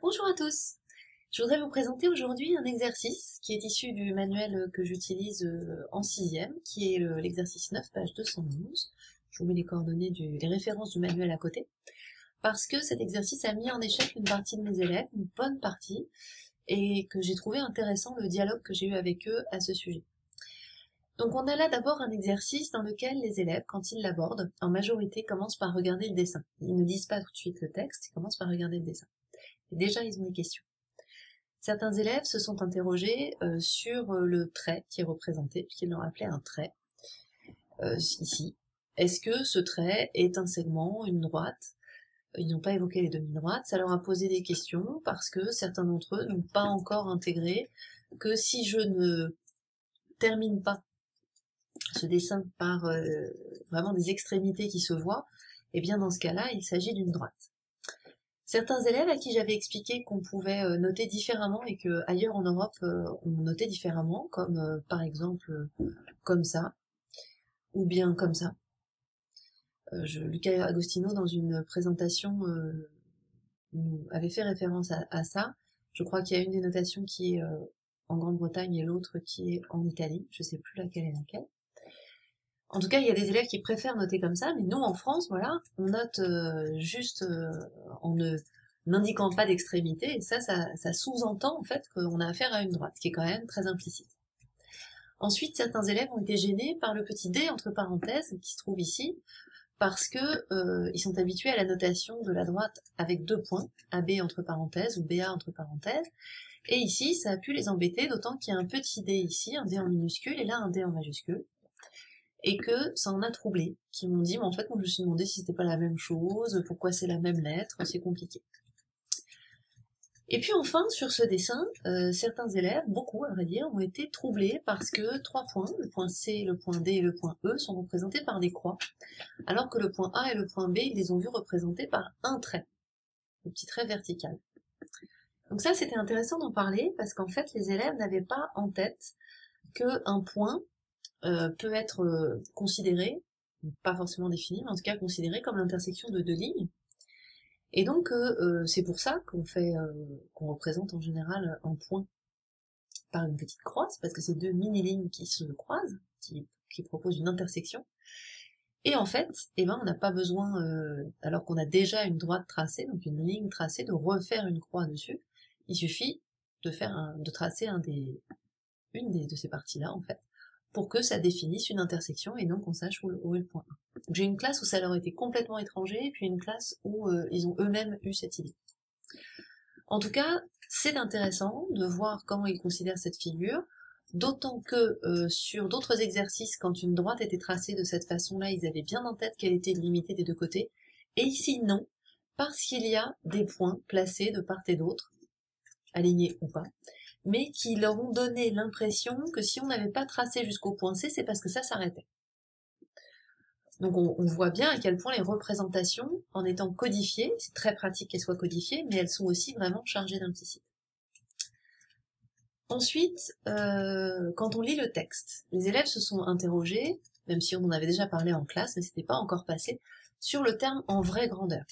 Bonjour à tous. Je voudrais vous présenter aujourd'hui un exercice qui est issu du manuel que j'utilise en sixième, qui est l'exercice 9, page 212. Je vous mets les coordonnées, les références du manuel à côté, parce que cet exercice a mis en échec une partie de mes élèves, une bonne partie, et que j'ai trouvé intéressant le dialogue que j'ai eu avec eux à ce sujet. Donc on a là d'abord un exercice dans lequel les élèves, quand ils l'abordent, en majorité commencent par regarder le dessin. Ils ne lisent pas tout de suite le texte, ils commencent par regarder le dessin. Et déjà, ils ont des questions. Certains élèves se sont interrogés sur le trait qui est représenté, puisqu'ils l'ont appelé un trait, ici. Est-ce que ce trait est un segment, une droite? Ils n'ont pas évoqué les demi-droites, ça leur a posé des questions, parce que certains d'entre eux n'ont pas encore intégré que si je ne termine pas ce dessin par vraiment des extrémités qui se voient, eh bien dans ce cas-là, il s'agit d'une droite. Certains élèves à qui j'avais expliqué qu'on pouvait noter différemment et que ailleurs en Europe on notait différemment, comme par exemple comme ça, ou bien comme ça. Luca Agostino, dans une présentation, avait fait référence à ça. Je crois qu'il y a une des notations qui est en Grande-Bretagne et l'autre qui est en Italie. Je sais plus laquelle est laquelle. En tout cas, il y a des élèves qui préfèrent noter comme ça, mais nous, en France, voilà, on note juste en n'indiquant pas d'extrémité, et ça sous-entend en fait qu'on a affaire à une droite, ce qui est quand même très implicite. Ensuite, certains élèves ont été gênés par le petit d entre parenthèses qui se trouve ici, parce que ils sont habitués à la notation de la droite avec deux points, AB entre parenthèses ou BA entre parenthèses, et ici, ça a pu les embêter, d'autant qu'il y a un petit d ici, un d en minuscule, et là un d en majuscule, et que ça en a troublé, qui m'ont dit, mais en fait, moi je me suis demandé si c'était pas la même chose, pourquoi c'est la même lettre, c'est compliqué. Et puis enfin, sur ce dessin, certains élèves, beaucoup à vrai dire, ont été troublés parce que trois points, le point C, le point D et le point E, sont représentés par des croix, alors que le point A et le point B, ils les ont vus représentés par un trait, le petit trait vertical. Donc ça, c'était intéressant d'en parler, parce qu'en fait, les élèves n'avaient pas en tête qu'un point peut être considéré, pas forcément défini, mais en tout cas considéré comme l'intersection de deux lignes. Et donc c'est pour ça qu'on représente en général un point par une petite croix, parce que c'est deux mini-lignes qui se croisent, qui proposent une intersection. Et en fait, eh ben, on n'a pas besoin, alors qu'on a déjà une droite tracée, donc une ligne tracée, de refaire une croix dessus. Il suffit de tracer une de ces parties-là, en fait, pour que ça définisse une intersection et donc on sache où est le point 1. J'ai une classe où ça leur était complètement étranger, et puis une classe où ils ont eux-mêmes eu cette idée. En tout cas, c'est intéressant de voir comment ils considèrent cette figure, d'autant que sur d'autres exercices, quand une droite était tracée de cette façon-là, ils avaient bien en tête qu'elle était limitée des deux côtés, et ici non, parce qu'il y a des points placés de part et d'autre, alignés ou pas, mais qui leur ont donné l'impression que si on n'avait pas tracé jusqu'au point C, c'est parce que ça s'arrêtait. Donc on voit bien à quel point les représentations, en étant codifiées, c'est très pratique qu'elles soient codifiées, mais elles sont aussi vraiment chargées d'implicite. Ensuite, quand on lit le texte, les élèves se sont interrogés, même si on en avait déjà parlé en classe, mais c'était pas encore passé, sur le terme en vraie grandeur.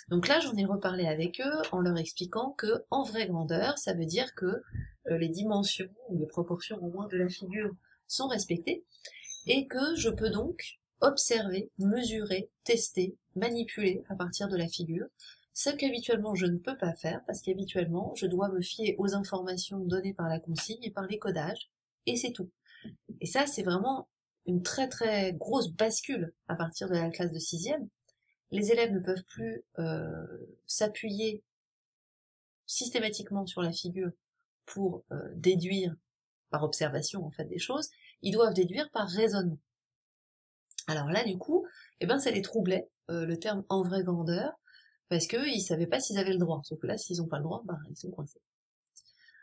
Donc là, j'en ai reparlé avec eux en leur expliquant que en vraie grandeur, ça veut dire que les dimensions ou les proportions au moins de la figure sont respectées et que je peux donc observer, mesurer, tester, manipuler à partir de la figure, ce qu'habituellement je ne peux pas faire parce qu'habituellement je dois me fier aux informations données par la consigne et par les codages, et c'est tout. Et ça, c'est vraiment une très très grosse bascule à partir de la classe de 6e. Les élèves ne peuvent plus s'appuyer systématiquement sur la figure pour déduire par observation en fait des choses, ils doivent déduire par raisonnement. Alors là du coup, eh ben ça les troublait, le terme en vraie grandeur, parce qu'ils savaient pas s'ils avaient le droit, sauf que là s'ils n'ont pas le droit, bah ils sont coincés.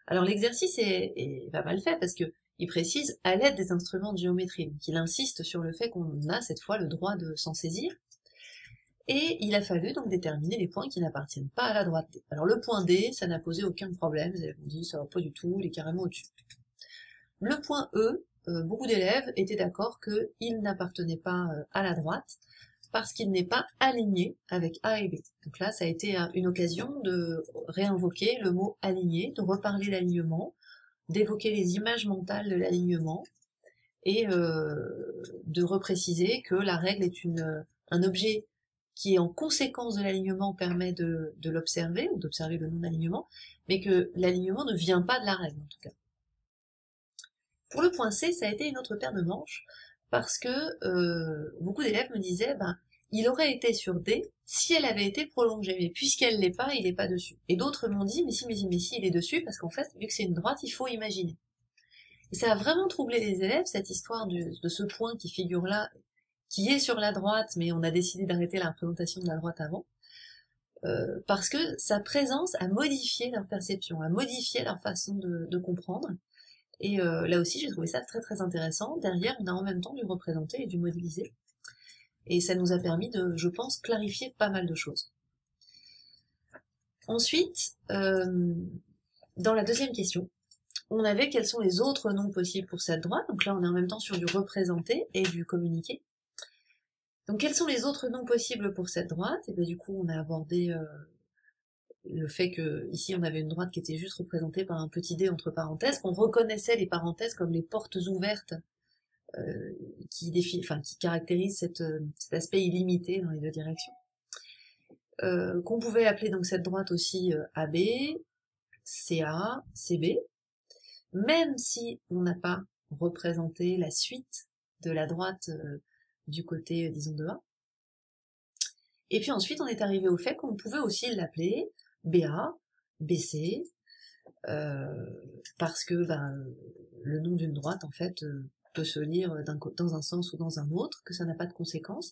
Alors l'exercice est pas mal fait parce que il précise à l'aide des instruments de géométrie, donc il insiste sur le fait qu'on a cette fois le droit de s'en saisir, et il a fallu donc déterminer les points qui n'appartiennent pas à la droite D. Alors le point D, ça n'a posé aucun problème, les élèves ont dit ça va pas du tout, il est carrément au-dessus. Le point E, beaucoup d'élèves étaient d'accord qu'il n'appartenait pas à la droite, parce qu'il n'est pas aligné avec A et B. Donc là, ça a été une occasion de réinvoquer le mot aligné, de reparler d'alignement, d'évoquer les images mentales de l'alignement, et de repréciser que la règle est un objet qui, en conséquence de l'alignement, permet de l'observer, ou d'observer le non-alignement, mais que l'alignement ne vient pas de la règle, en tout cas. Pour le point C, ça a été une autre paire de manches, parce que beaucoup d'élèves me disaient, il aurait été sur D si elle avait été prolongée, mais puisqu'elle l'est pas, il n'est pas dessus. Et d'autres m'ont dit, mais si, il est dessus, parce qu'en fait, vu que c'est une droite, il faut imaginer. Et ça a vraiment troublé les élèves, cette histoire de ce point qui figure là, qui est sur la droite, mais on a décidé d'arrêter la représentation de la droite avant, parce que sa présence a modifié leur perception, a modifié leur façon de comprendre. Et là aussi, j'ai trouvé ça très très intéressant. Derrière, on a en même temps dû représenter et dû modéliser. Et ça nous a permis de, je pense, clarifier pas mal de choses. Ensuite, dans la deuxième question, on avait quels sont les autres noms possibles pour cette droite. Donc là, on est en même temps sur du représenter et du communiquer. Donc quels sont les autres noms possibles pour cette droite? Et bien du coup, on a abordé le fait que ici on avait une droite qui était juste représentée par un petit dé entre parenthèses, qu'on reconnaissait les parenthèses comme les portes ouvertes qui caractérisent cet aspect illimité dans les deux directions. Qu'on pouvait appeler donc cette droite aussi AB, CA, CB, même si on n'a pas représenté la suite de la droite du côté, disons, de A. Et puis ensuite, on est arrivé au fait qu'on pouvait aussi l'appeler BA, BC, parce que le nom d'une droite, en fait, peut se lire dans un sens ou dans un autre, que ça n'a pas de conséquences.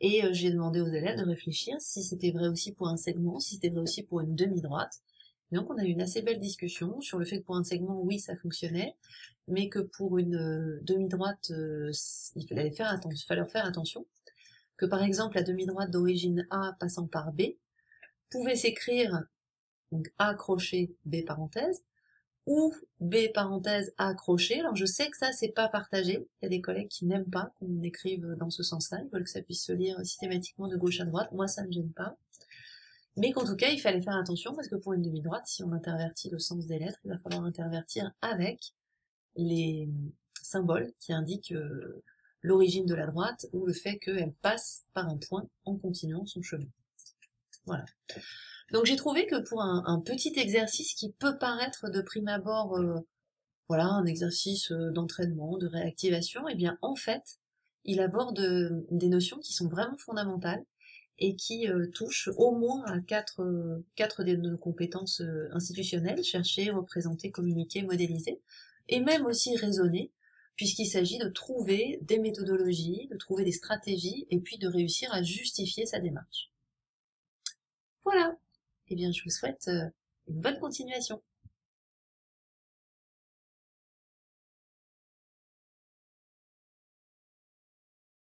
Et j'ai demandé aux élèves de réfléchir si c'était vrai aussi pour un segment, si c'était vrai aussi pour une demi-droite. Donc on a eu une assez belle discussion sur le fait que pour un segment, oui, ça fonctionnait, mais que pour une demi-droite, il fallait faire attention, que par exemple la demi-droite d'origine A passant par B pouvait s'écrire donc A crochet B parenthèse, ou B parenthèse A crochet. Alors je sais que ça c'est pas partagé, il y a des collègues qui n'aiment pas qu'on écrive dans ce sens-là, ils veulent que ça puisse se lire systématiquement de gauche à droite, moi ça ne me gêne pas. Mais qu'en tout cas, il fallait faire attention, parce que pour une demi-droite, si on intervertit le sens des lettres, il va falloir intervertir avec les symboles qui indiquent l'origine de la droite, ou le fait qu'elle passe par un point en continuant son chemin. Voilà. Donc j'ai trouvé que pour un petit exercice qui peut paraître de prime abord, voilà, un exercice d'entraînement, de réactivation, et bien en fait, il aborde des notions qui sont vraiment fondamentales, et qui touche au moins à quatre de nos compétences institutionnelles, chercher, représenter, communiquer, modéliser, et même aussi raisonner, puisqu'il s'agit de trouver des méthodologies, de trouver des stratégies, et puis de réussir à justifier sa démarche. Voilà. Eh bien, je vous souhaite une bonne continuation.